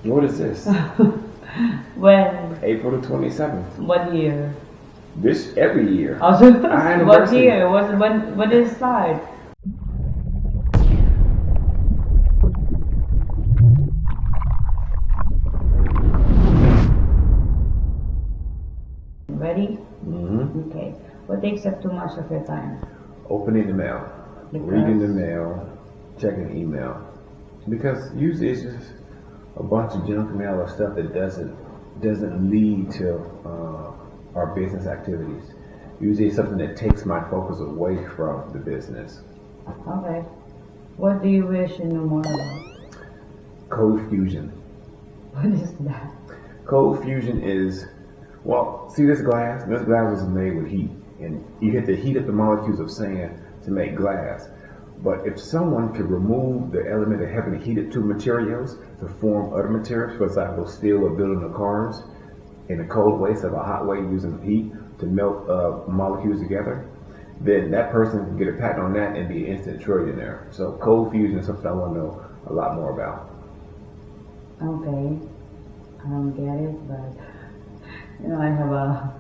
What is this? When? April the 27th. What year? This every year. Also, Our what anniversary. year? When did it start? Ready? Mm-hmm. Okay. What takes up too much of your time? Opening the mail, reading the mail, checking email. Because usually it's just a bunch of junk mail or stuff that doesn't lead to our business activities. Usually it's something that takes my focus away from the business. Okay. What do you wish you knew more about? Cold fusion. What is that? Cold fusion is, well, see this glass? This glass was made with heat. And you have to heat up the molecules of sand to make glass. But if someone could remove the element of having to heat it to materials to form other materials, for example, steel or building the cars, in a cold way instead of a hot way using heat to melt molecules together, then that person can get a patent on that and be an instant trillionaire. So cold fusion is something I want to know a lot more about. Okay. I don't get it, but I have a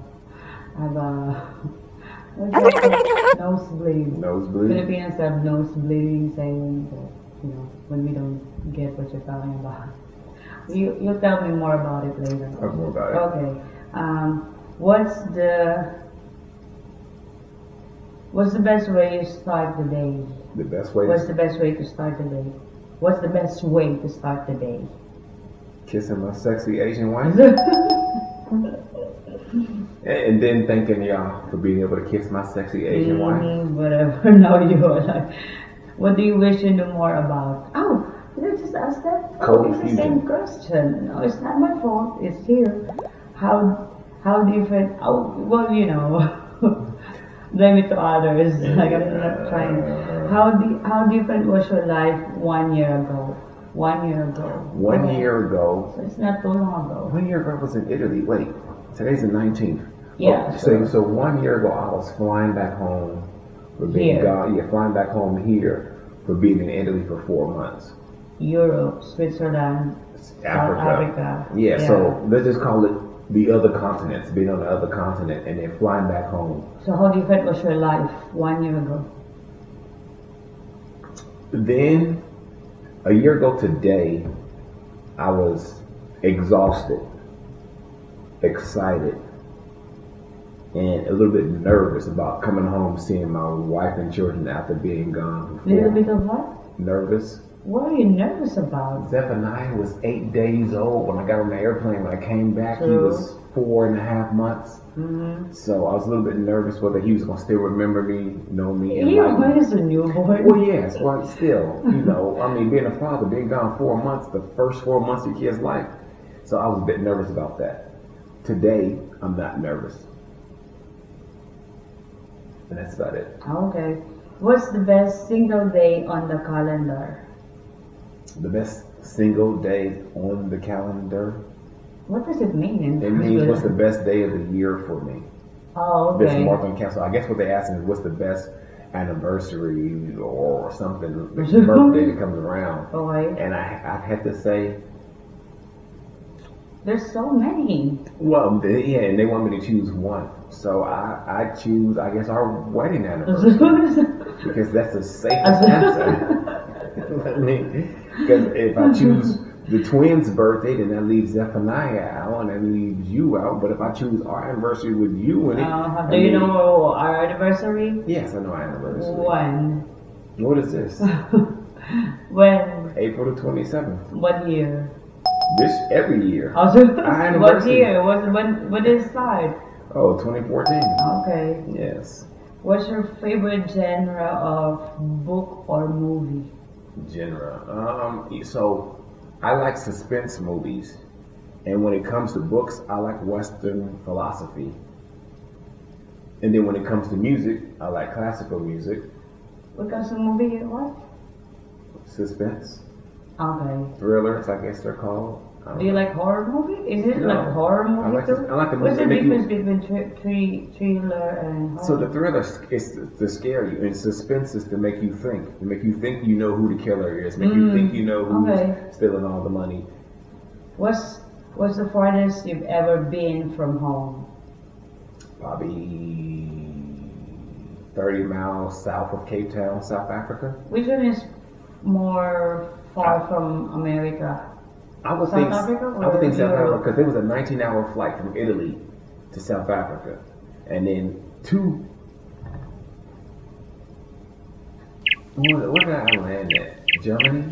nosebleed. Nosebleed? Filipinos have nosebleeding saying that, when we don't get what you're talking about. You'll tell me more about it later. Talk more about it. Okay. What's the best way to start the day? The best way? What's the best way to start the day? What's the best way to start the day? Kissing my sexy Asian wife. And then thanking y'all for being able to kiss my sexy Asian wife. Whatever. No, you are like, what do you wish you knew more about? Oh, did I just ask that? Cold It's the fusion. same question. No, it's not my fault. It's here. How different? Oh, well, blame it to others. Like I'm not trying. How different was your life 1 year ago? 1 year ago. 1 year ago. So it's not too long ago. 1 year ago I was in Italy. Wait, today's the 19th. Yeah. Oh, Sure. so 1 year ago I was flying back home for being Here. gone. Yeah, flying back home here for being in Italy for 4 months. Europe, Switzerland, South Africa. Yeah, so let's just call it the other continents, being on the other continent and then flying back home. So how different was your life 1 year ago? Then, a year ago today, I was exhausted, excited, and a little bit nervous about coming home, seeing my wife and children after being gone for Little bit of what? Nervous. What are you nervous about? Zephaniah was 8 days old when I got on the airplane. When I came back, he True. was 4.5 months. Mm-hmm. So I was a little bit nervous whether he was going to still remember me, know me, and You like me. is a newborn. Well, yes, well, still, being a father, being gone 4 months, the first 4 months of your kid's life. So I was a bit nervous about that. Today, I'm not nervous. And that's about it. Okay. What's the best single day on the calendar? The best single day on the calendar. What does it mean? It means what's the best day of the year for me. Oh, Best okay. month on calendar. So I guess what they're asking is what's the best anniversary or something, birthday that comes around. Okay. And I had to say, There's so many. well, yeah, and they want me to choose one. So I choose, I guess, our wedding anniversary. Because that's the safest answer. Because if I choose the twins' birthday, then that leaves Zephaniah out and that leaves you out. But if I choose our anniversary with you in it, Do you know our anniversary? Yes, I know our anniversary. When? What is this? When? April the 27th. What year? This every year. Also, Our what anniversary. year? When did it start? Oh, 2014. Okay. Yes. What's your favorite genre of book or movie? Genre. So I like suspense movies, and when it comes to books, I like Western philosophy. And then when it comes to music, I like classical music. What kind of movie you watch? Suspense, Okay. thrillers, I guess they're called. Do you like horror movie? Is it No. like horror movie I like too? the movies What's the that make you- difference between thriller and horror? So the thriller is to scare you, and suspense is to make you think you know who the killer is, make you think you know who's Okay. stealing all the money. What's the farthest you've ever been from home? Probably 30 miles south of Cape Town, South Africa. Which one is more far from America? I would South Africa or I would think South Europe? Africa, because it was a 19-hour flight from Italy to South Africa, and then where did I land at? Germany?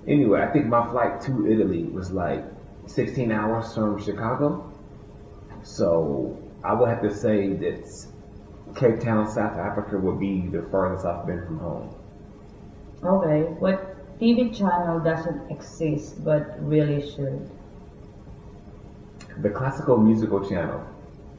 Anyway, I think my flight to Italy was like 16 hours from Chicago. So I would have to say that Cape Town, South Africa would be the furthest I've been from home. Okay, what TV channel doesn't exist but really should? The classical musical channel.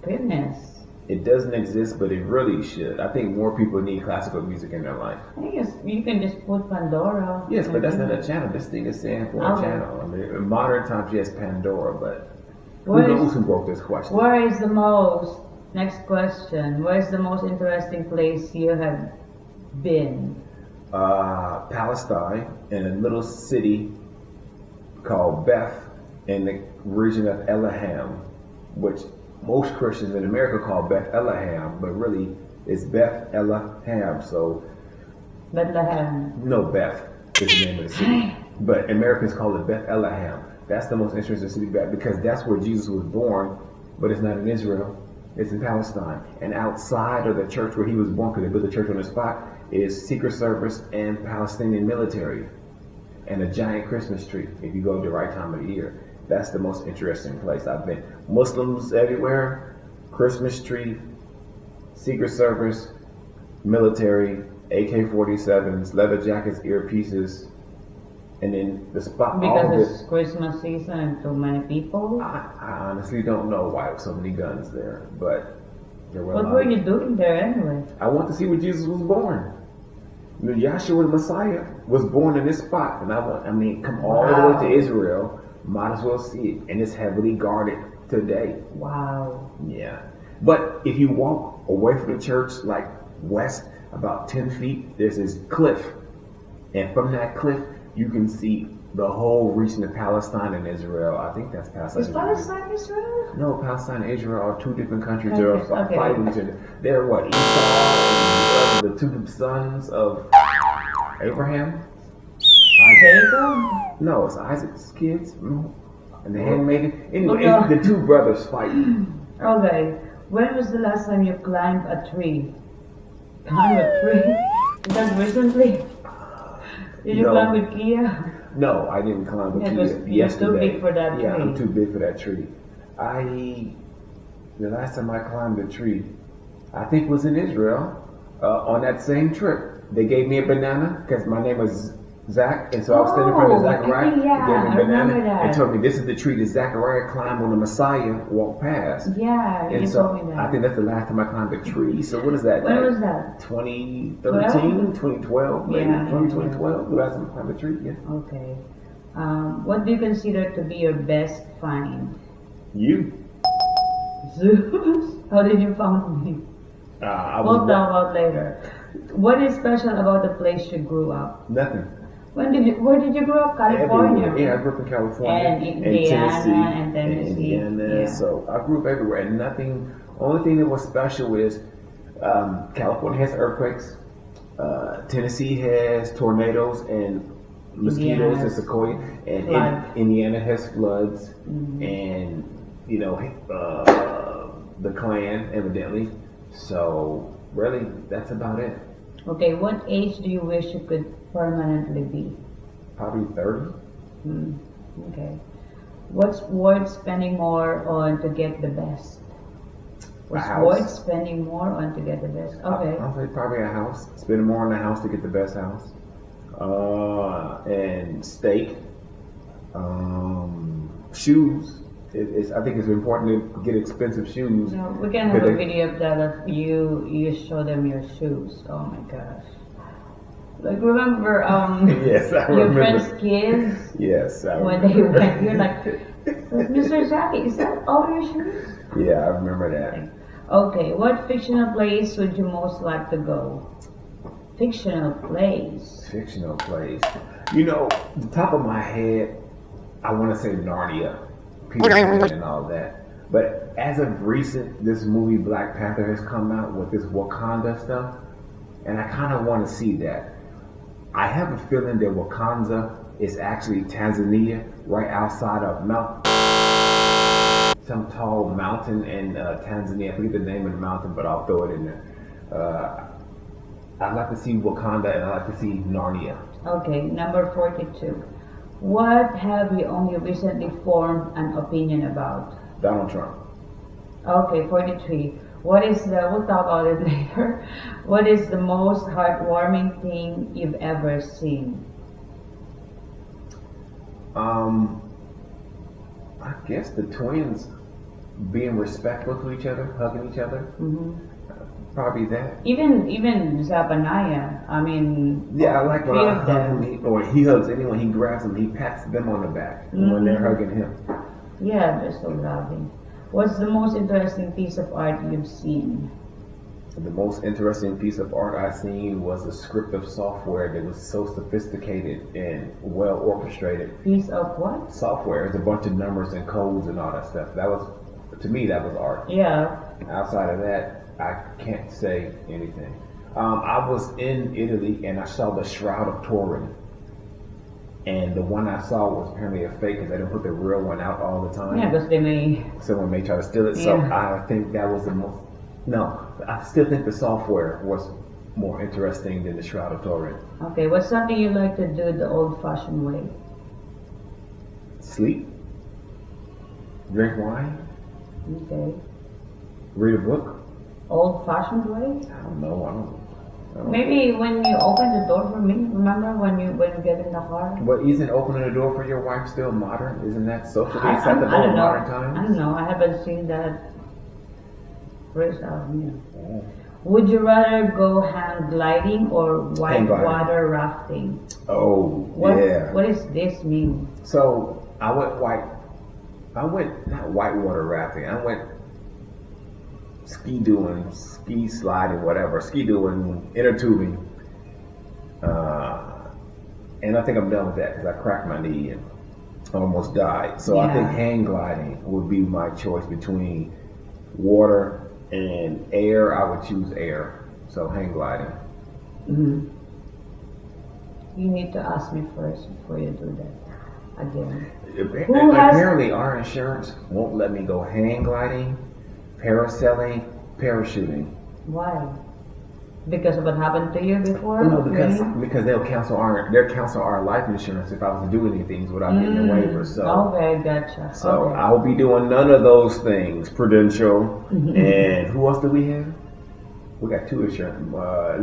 Goodness. It doesn't exist, but it really should. I think more people need classical music in their life. I guess you can just put Pandora. Yes, but that's not a channel. This thing is saying for a channel. I mean, in modern times, yes, Pandora, but who knows who broke this question? Next question, where is the most interesting place you have been? Palestine, in a little city called Beth in the region of Elohim, which most Christians in America call Beth Elohim, but really it's Beth Elohim. So Bethlehem. No, Beth is the name of the city, but Americans call it Beth Elohim. That's the most interesting city because that's where Jesus was born, but it's not in Israel. It's in Palestine. And outside of the church where he was born, because they built a church on the spot, is Secret Service and Palestinian military. And a giant Christmas tree, if you go at the right time of the year. That's the most interesting place I've been. Muslims everywhere, Christmas tree, Secret Service, military, AK-47s, leather jackets, earpieces, and then the spot. Because it's Christmas season and too many people? I honestly don't know why so many guns there, but there were. What were you doing there anyway? I want to see where Jesus was born. Yahshua the Messiah was born in this spot, and come all the way to Israel. Might as well see it, and it's heavily guarded today. Wow. Yeah, but if you walk away from the church, like west about 10 feet, there's this cliff, and from that cliff you can see the whole region of Palestine and Israel. I think that's Palestine. Is Palestine Israel? No, Palestine and Israel are two different countries. Okay. They're fighting each other. They're what? Esau and the two sons of Abraham. Jacob? No, it's Isaac's kids. And the handmaiden. Anyway, the two brothers fighting. Okay. When was the last time you climbed a tree? Climb a tree? Is that recently? Did you climb with Kia? No, I didn't climb with Kia. You're too big for that tree. Yeah, I'm too big for that tree. The last time I climbed a tree, I think was in Israel, on that same trip. They gave me a banana, because my name was Zach, and so I was standing in front of Zachariah. Yeah, they gave me a banana and told me this is the tree that Zachariah climbed when the Messiah walked past. Yeah, and you so told me that. I think that's the last time I climbed a tree. So what is that? When was that? 2013, 2012, maybe 2012. The last time I climbed a tree. Yeah. Okay. What do you consider to be your best find? You. Zeus? How did you find me? We'll talk about later. What is special about the place you grew up? Nothing. Where did you grow up? California? Everywhere. Yeah, I grew up in California. And Indiana and Tennessee. Indiana. Yeah. So I grew up everywhere. And nothing, only thing that was special is California has earthquakes. Tennessee has tornadoes and mosquitoes and sequoia. And Indiana has floods. Mm-hmm. And, the Klan, evidently. So, really, that's about it. Okay, what age do you wish you could permanently be? Probably 30. Okay. What's worth spending more on to get the best? What's worth spending more on to get the best? Okay. I'll say probably a house. Spend more on the house to get the best house. And steak. Shoes. I think it's important to get expensive shoes. No, we can have a video of that of you show them your shoes. Oh my gosh. Like remember yes, I your remember. friends' kids? Yes, I when remember. They went, you're like, Mr. Jackie, is that all your shoes? Yeah, I remember that. Okay, what fictional place would you most like to go? Fictional place. Fictional place. The top of my head, I want to say Narnia, Peter Pan and all that. But as of recent, this movie Black Panther has come out with this Wakanda stuff, and I kind of want to see that. I have a feeling that Wakanda is actually Tanzania, right outside of some tall mountain in Tanzania. I forget the name of the mountain, but I'll throw it in there. I'd like to see Wakanda and I'd like to see Narnia. Okay, number 42. What have you only recently formed an opinion about? Donald Trump. Okay, 43. We'll talk about it later. What is the most heartwarming thing you've ever seen? I guess the twins being respectful to each other, hugging each other. Mm-hmm. Probably that. Even Zabanaya, I mean, yeah, I like when I hug them. him, or he hugs anyone, he grabs them, he pats them on the back when they're hugging him. Yeah, they're so loving. What's the most interesting piece of art you've seen? The most interesting piece of art I've seen was a script of software that was so sophisticated and well orchestrated. Piece of what? Software. It's a bunch of numbers and codes and all that stuff. That was, to me, that was art. Yeah. Outside of that, I can't say anything. I was in Italy and I saw the Shroud of Turin. And the one I saw was apparently a fake because they don't put the real one out all the time. Yeah, because someone may try to steal it. Yeah. So I think that was the most. No, I still think the software was more interesting than the Shroud of Turin. Okay, what's something you like to do the old-fashioned way? Sleep. Drink wine. Okay. Read a book. Old-fashioned way? I don't know. I don't Maybe when you open the door for me, remember when you get in the car? But isn't opening the door for your wife still modern? Isn't that socially I acceptable don't in know. modern times? I don't know. I haven't seen that. First out here. Yeah. Would you rather go hang gliding or Hang gliding. whitewater rafting? Oh, yeah. What does this mean? So I went not whitewater rafting. I went ski sliding, whatever, inner tubing. And I think I'm done with that because I cracked my knee and almost died. So I think hang gliding would be my choice between water and air. I would choose air. So hang gliding. Mm-hmm. You need to ask me first before you do that again. Apparently our insurance won't let me go hang gliding, parasailing, parachuting. Why? Because of what happened to you before? No, because they'll cancel our life insurance if I was to do any things without getting a waiver. So okay, gotcha. So okay. I'll be doing none of those things. Prudential and who else do we have? We got two insurance,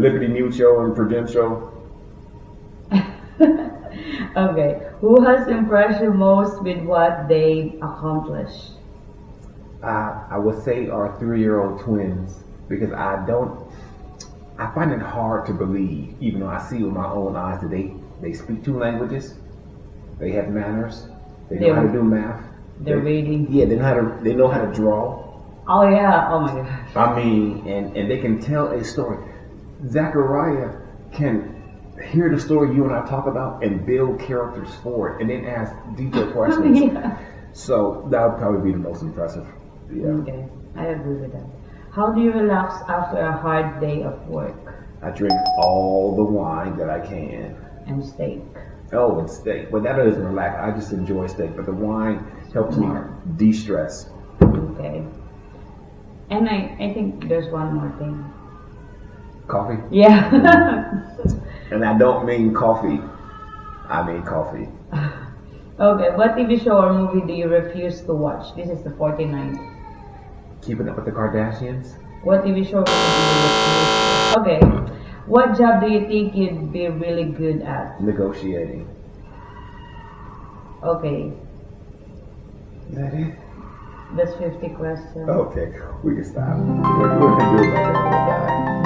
Liberty Mutual and Prudential. Okay, who has impressed you most with what they accomplished? I would say our 3-year-old twins, because I find it hard to believe, even though I see with my own eyes that they speak 2 languages, they have manners, they know how to do math. They're reading. Yeah, they know how to draw. Oh yeah, oh my gosh. I mean, and they can tell a story. Zachariah can hear the story you and I talk about and build characters for it and then ask detailed questions. Yeah. So that would probably be the most impressive. Yeah. Okay, I agree with that. How do you relax after a hard day of work? I drink all the wine that I can. And steak. Oh, and steak. But that doesn't relax. I just enjoy steak. But the wine helps me de-stress. Okay. And I think there's one more thing. Coffee? Yeah. And I don't mean coffee. I mean coffee. Okay, what TV show or movie do you refuse to watch? This is the 49th. Keeping Up with the Kardashians? What TV show or movie do you refuse to watch? Okay. What job do you think you'd be really good at? Negotiating. Okay. Is that it? That's 50 questions. Okay, we can stop. What can we do about that?